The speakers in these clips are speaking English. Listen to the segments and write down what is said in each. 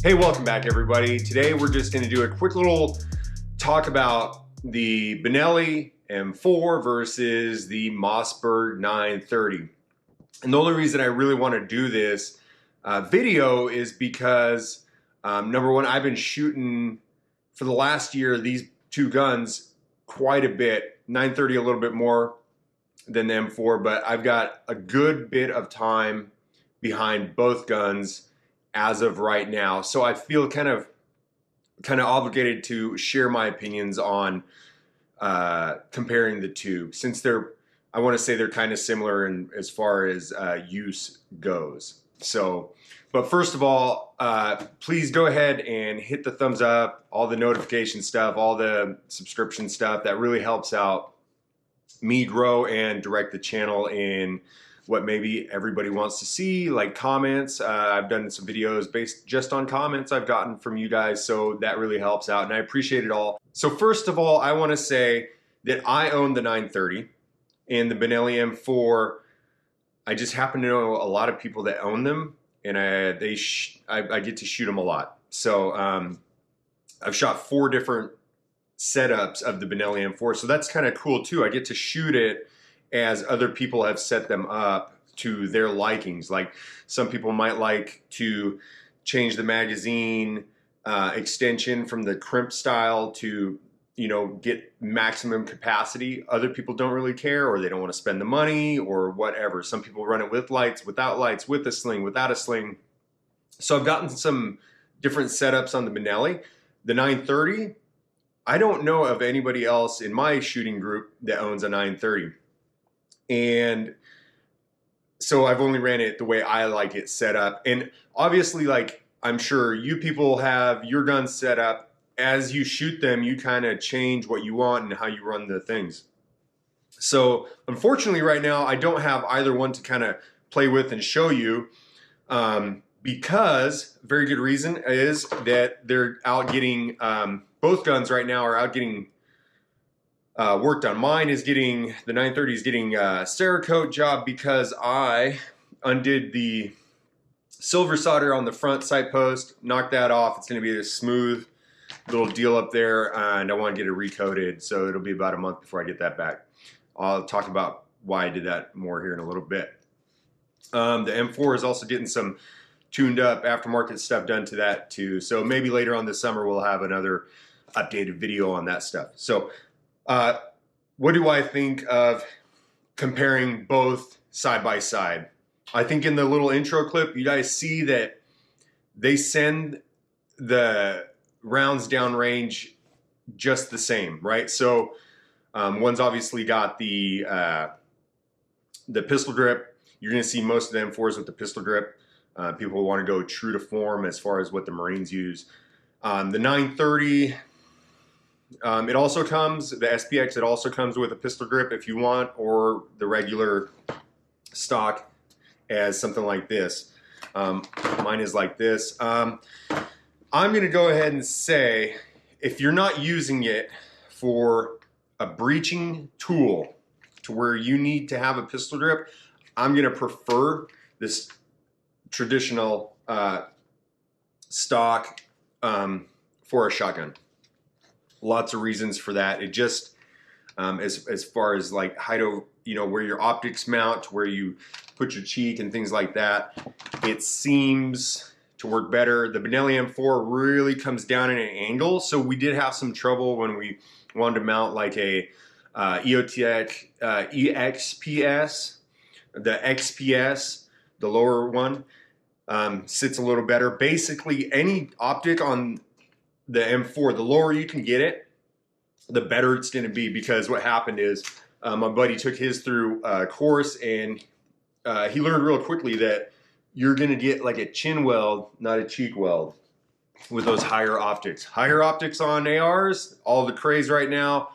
Hey, welcome back everybody. Today we're just going to do a quick little talk about the Benelli M4 versus the Mossberg 930. And the only reason I really want to do this video is because number one, I've been shooting for the last year these two guns quite a bit, 930 a little bit more than the M4, but I've got a good bit of time behind both guns as of right now. So I feel kind of obligated to share my opinions on comparing the two, since I want to say they're kind of similar in as far as use goes. So, but first of all, please go ahead and hit the thumbs up, all the notification stuff, all the subscription stuff. That really helps out me grow and direct the channel in what maybe everybody wants to see, like comments. I've done some videos based just on comments I've gotten from you guys, so that really helps out, and I appreciate it all. So first of all, I want to say that I own the 930 and the Benelli M4. I just happen to know a lot of people that own them, and I get to shoot them a lot. So I've shot 4 different setups of the Benelli M4, so that's kind of cool too. I get to shoot it as other people have set them up to their likings. Like some people might like to change the magazine extension from the crimp style to, you know, get maximum capacity. Other people don't really care, or they don't want to spend the money or whatever. Some people run it with lights, without lights, with a sling, without a sling. So I've gotten some different setups on the Benelli. The 930, I don't know of anybody else in my shooting group that owns a 930. And so I've only ran it the way I like it set up. And obviously, like, I'm sure you people have your guns set up. As you shoot them, you kind of change what you want and how you run the things. So unfortunately right now, I don't have either one to kind of play with and show you, because a very good reason is that they're out getting, both guns right now are out getting worked on. Mine is getting, the 930 is getting a Cerakote job because I undid the silver solder on the front sight post, knocked that off. It's going to be a smooth little deal up there, and I want to get it recoated, so it'll be about a month before I get that back. I'll talk about why I did that more here in a little bit. The M4 is also getting some tuned up aftermarket stuff done to that too, so maybe later on this summer we'll have another updated video on that stuff. So what do I think of comparing both side by side? I think in the little intro clip, you guys see that they send the rounds downrange just the same, right? So one's obviously got the pistol grip. You're going to see most of the M4s with the pistol grip. People want to go true to form as far as what the Marines use. The 930, it also comes, the SPX, it also comes with a pistol grip if you want, or the regular stock as something like this. Mine is like this. I'm going to go ahead and say, if you're not using it for a breaching tool to where you need to have a pistol grip, I'm going to prefer this traditional stock for a shotgun. Lots of reasons for that. It just, as far as like height of, you know, where your optics mount, where you put your cheek and things like that, it seems to work better. The Benelli M4 really comes down at an angle, so we did have some trouble when we wanted to mount like a EOTech EXPS. The XPS, the lower one, sits a little better. Basically, any optic on the M4, the lower you can get it, the better it's going to be, because what happened is my buddy took his through a course, and he learned real quickly that you're going to get like a chin weld, not a cheek weld, with those higher optics. Higher optics on ARs, all the craze right now.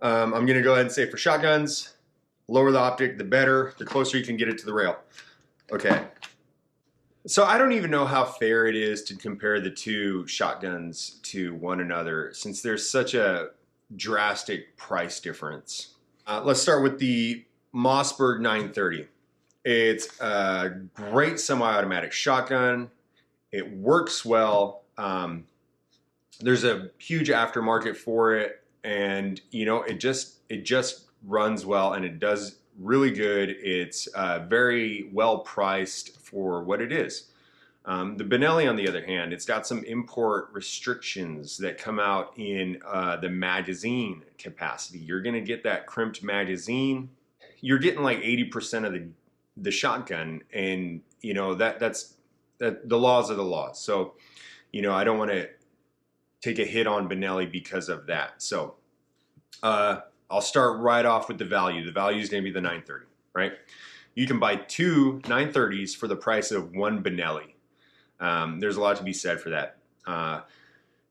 I'm going to go ahead and say for shotguns, lower the optic, the better, the closer you can get it to the rail. Okay. So I don't even know how fair it is to compare the two shotguns to one another, since there's such a drastic price difference. Let's start with the Mossberg 930. It's a great semi-automatic shotgun. It works well. There's a huge aftermarket for it, and it just runs well, and it does really good. It's very well priced for what it is. The Benelli, on the other hand, it's got some import restrictions that come out in the magazine capacity. You're going to get that crimped magazine. You're getting like 80% of the shotgun, and that's the laws are the laws. So, I don't want to take a hit on Benelli because of that. So, I'll start right off with the value. The value is going to be the 930, right? You can buy two 930s for the price of one Benelli. There's a lot to be said for that.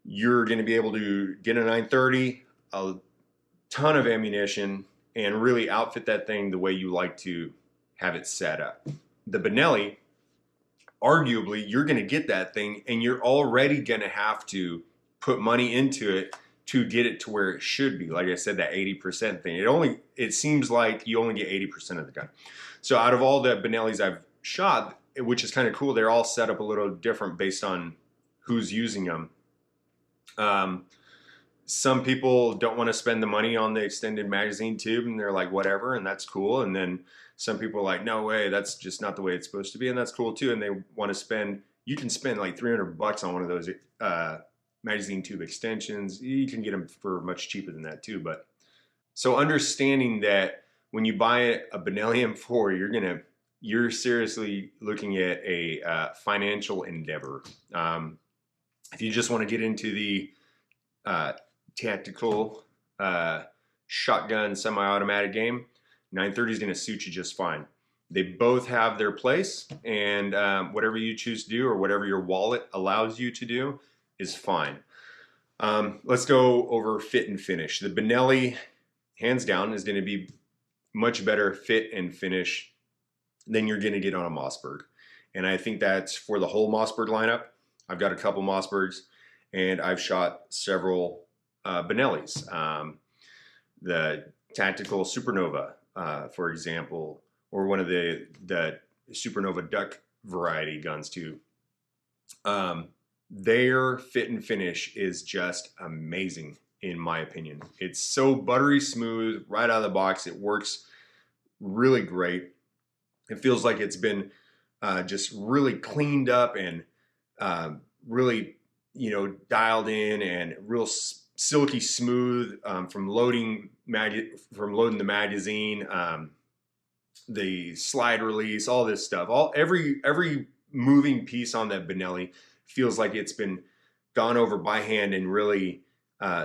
You're going to be able to get a 930, a ton of ammunition, and really outfit that thing the way you like to have it set up. The Benelli, arguably, you're going to get that thing, and you're already going to have to put money into it to get it to where it should be. Like I said, that 80% thing. It seems like you only get 80% of the gun. So out of all the Benellis I've shot, which is kind of cool, they're all set up a little different based on who's using them. Some people don't want to spend the money on the extended magazine tube, and they're like, whatever, and that's cool. And then some people are like, no way, that's just not the way it's supposed to be, and that's cool too. And they want to spend, you can spend like $300 on one of those magazine tube extensions. You can get them for much cheaper than that too. But so understanding that when you buy a Benelli M4, you're seriously looking at a financial endeavor. If you just want to get into the tactical shotgun semi-automatic game, 930 is going to suit you just fine. They both have their place, and whatever you choose to do or whatever your wallet allows you to do is fine. Let's go over fit and finish. The Benelli, hands down, is going to be much better fit and finish than you're going to get on a Mossberg. And I think that's for the whole Mossberg lineup. I've got a couple Mossbergs, and I've shot several Benellis. The Tactical Supernova, for example, or one of the Supernova Duck variety guns too. Their fit and finish is just amazing, in my opinion. It's so buttery smooth right out of the box. It works really great. It feels like it's been just really cleaned up and really, dialed in and real silky smooth from loading the magazine, the slide release, all this stuff. Every moving piece on that Benelli feels like it's been gone over by hand and really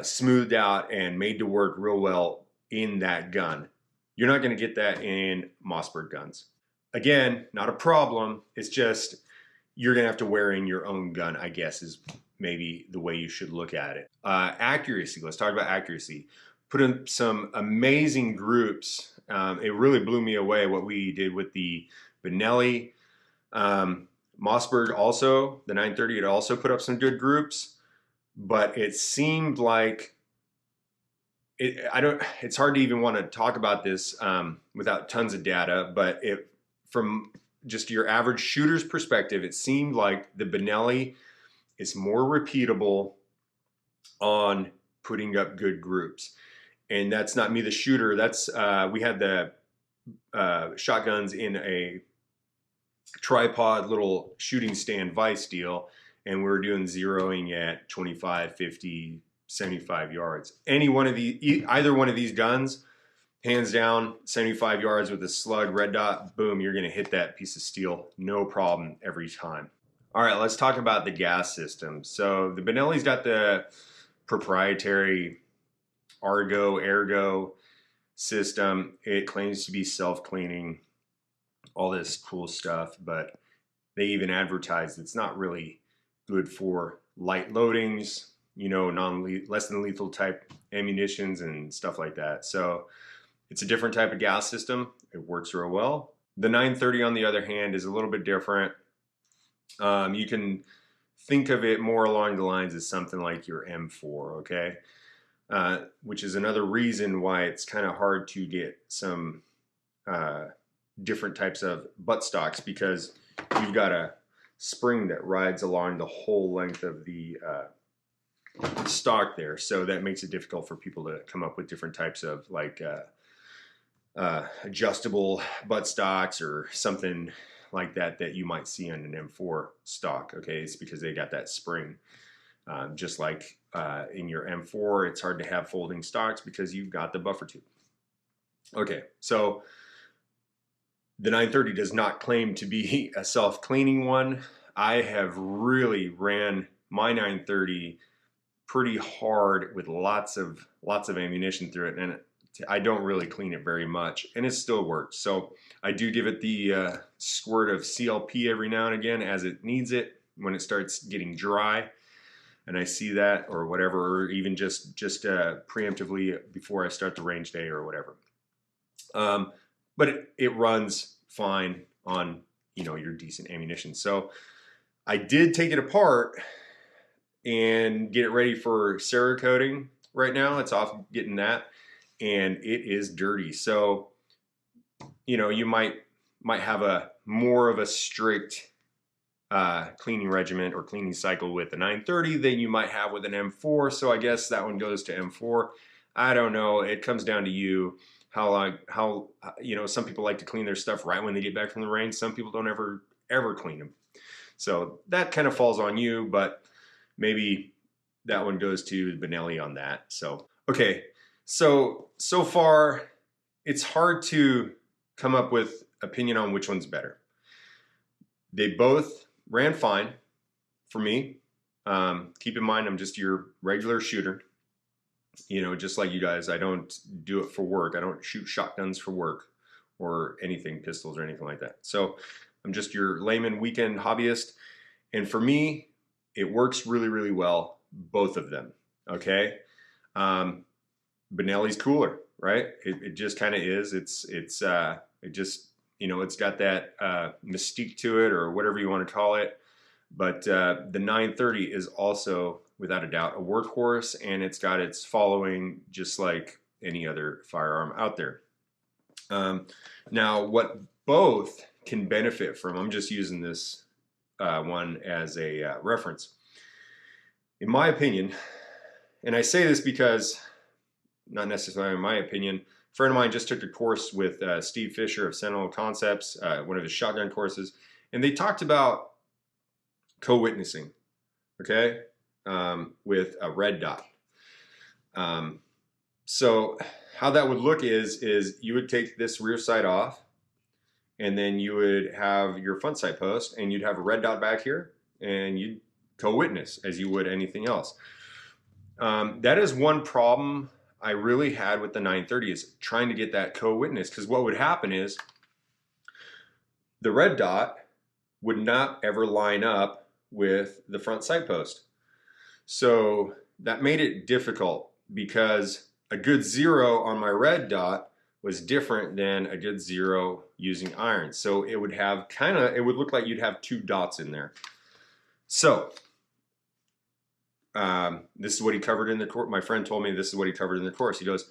smoothed out and made to work real well in that gun. You're not going to get that in Mossberg guns. Again, not a problem. It's just you're going to have to wear in your own gun, I guess, is maybe the way you should look at it. Accuracy. Let's talk about accuracy. Put in some amazing groups. It really blew me away what we did with the Benelli. Mossberg also, the 930, it also put up some good groups, but it seemed like it's hard to even want to talk about this without tons of data, but from just your average shooter's perspective, it seemed like the Benelli is more repeatable on putting up good groups. And that's not me, the shooter. That's we had the shotguns in a tripod little shooting stand vise deal, and we were doing zeroing at 25, 50, 75 yards. Either one of these guns, hands down, 75 yards with a slug, red dot, boom, you're going to hit that piece of steel, no problem every time. All right, let's talk about the gas system. So the Benelli's got the proprietary Ergo system. It claims to be self-cleaning, all this cool stuff, but they even advertise it's not really good for light loadings, less than lethal type ammunitions and stuff like that. So it's a different type of gas system. It works real well. The 930, on the other hand, is a little bit different. You can think of it more along the lines of something like your M4, okay? Which is another reason why it's kind of hard to get some different types of buttstocks, because you've got to spring that rides along the whole length of the stock there. So that makes it difficult for people to come up with different types of like adjustable butt stocks or something like that that you might see on an M4 stock. Okay, it's because they got that spring. Just like in your M4, it's hard to have folding stocks because you've got the buffer tube. Okay, so the 930 does not claim to be a self-cleaning one. I have really ran my 930 pretty hard with lots of ammunition through it, and I don't really clean it very much, and it still works. So I do give it the squirt of CLP every now and again as it needs it when it starts getting dry, and I see that or whatever, or even just preemptively before I start the range day or whatever. But it runs fine on, you know, your decent ammunition. So I did take it apart and get it ready for Cerakoting right now. It's off getting that, and it is dirty. So, you know, you might have a more of a strict cleaning regimen or cleaning cycle with the 930 than you might have with an M4. So I guess that one goes to M4. I don't know. It comes down to you. How you know, some people like to clean their stuff right when they get back from the range. Some people don't ever clean them. So that kind of falls on you, but maybe that one goes to Benelli on that. So, okay. So far it's hard to come up with opinion on which one's better. They both ran fine for me. Keep in mind, I'm just your regular shooter. You know, just like you guys, I don't do it for work. I don't shoot shotguns for work or anything, pistols or anything like that. So I'm just your layman weekend hobbyist. And for me, it works really, really well, both of them, okay? Benelli's cooler, right? It just kind of is. It just, you know, it's got that mystique to it or whatever you want to call it. But the 930 is also, without a doubt, a workhorse, and it's got its following just like any other firearm out there. Now, what both can benefit from, I'm just using this one as a reference. In my opinion, and I say this because, not necessarily in my opinion, a friend of mine just took a course with Steve Fisher of Sentinel Concepts, one of his shotgun courses, and they talked about co-witnessing, okay, with a red dot. So how that would look is you would take this rear sight off, and then you would have your front sight post, and you'd have a red dot back here, and you'd co-witness as you would anything else. That is one problem I really had with the 930, is trying to get that co-witness, because what would happen is the red dot would not ever line up with the front sight post. So that made it difficult, because a good 0 on my red dot was different than a good 0 using iron. So it would have it would look like you'd have 2 dots in there. So this is what he covered in the course. My friend told me this is what he covered in the course. He goes,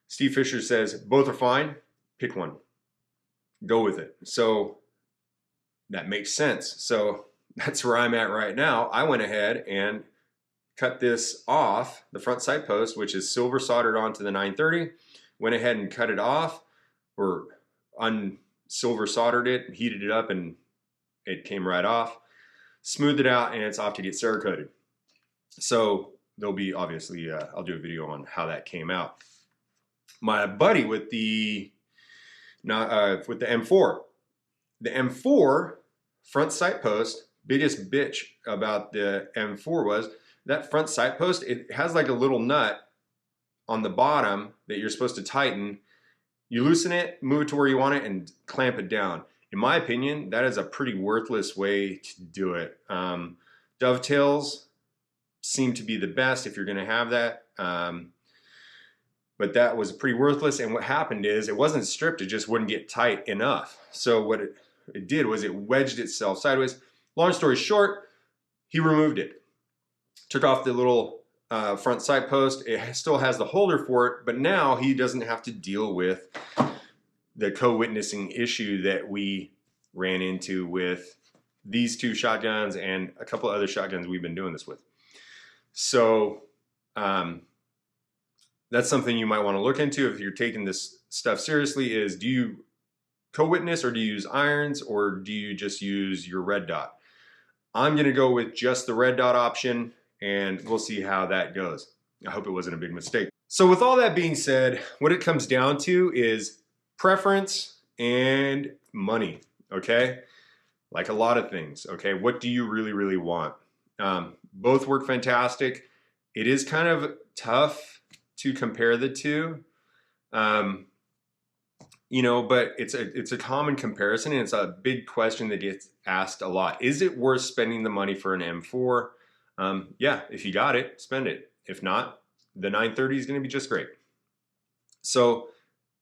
Steve Fisher says, both are fine, pick one, go with it. So that makes sense. So that's where I'm at right now. I went ahead and cut this off, the front sight post, which is silver soldered onto the 930, went ahead and cut it off, or silver soldered it, heated it up, and it came right off. Smoothed it out, and it's off to get Cerakoted. So there'll be, obviously, I'll do a video on how that came out. My buddy with the M4, the M4 front sight post, biggest bitch about the M4 was that front sight post, it has like a little nut on the bottom that you're supposed to tighten. You loosen it, move it to where you want it, and clamp it down. In my opinion, that is a pretty worthless way to do it. Dovetails seem to be the best if you're going to have that. But that was pretty worthless, and what happened is it wasn't stripped, it just wouldn't get tight enough. So what it did was it wedged itself sideways. Long story short, he removed it. Took off the little front sight post. It still has the holder for it, but now he doesn't have to deal with the co-witnessing issue that we ran into with these two shotguns and a couple of other shotguns we've been doing this with. So that's something you might want to look into if you're taking this stuff seriously, is do you co-witness, or do you use irons, or do you just use your red dot? I'm going to go with just the red dot option, and we'll see how that goes. I hope it wasn't a big mistake. So with all that being said, what it comes down to is preference and money, okay? Like a lot of things, okay? What do you really, really want? Both work fantastic. It is kind of tough to compare the two. You know, but it's a common comparison, and it's a big question that gets asked a lot. Is it worth spending the money for an M4? Yeah, if you got it, spend it. If not, the 930 is going to be just great. So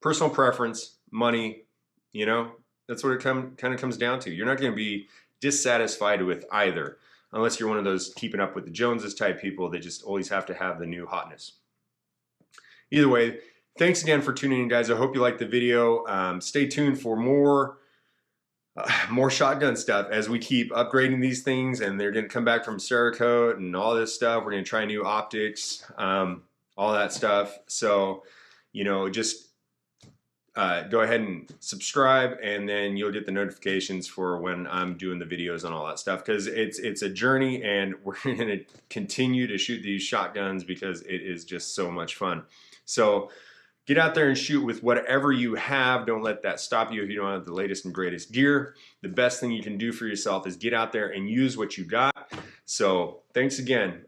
personal preference, money, you know, that's what it kind of comes down to. You're not going to be dissatisfied with either, unless you're one of those keeping up with the Joneses type people that just always have to have the new hotness. Either way, thanks again for tuning in, guys. I hope you liked the video. Stay tuned for more shotgun stuff as we keep upgrading these things, and they're going to come back from Cerakote and all this stuff. We're going to try new optics, all that stuff. So, you know, just go ahead and subscribe, and then you'll get the notifications for when I'm doing the videos and all that stuff, because it's a journey, and we're going to continue to shoot these shotguns because it is just so much fun. So get out there and shoot with whatever you have. Don't let that stop you if you don't have the latest and greatest gear. The best thing you can do for yourself is get out there and use what you got. So thanks again.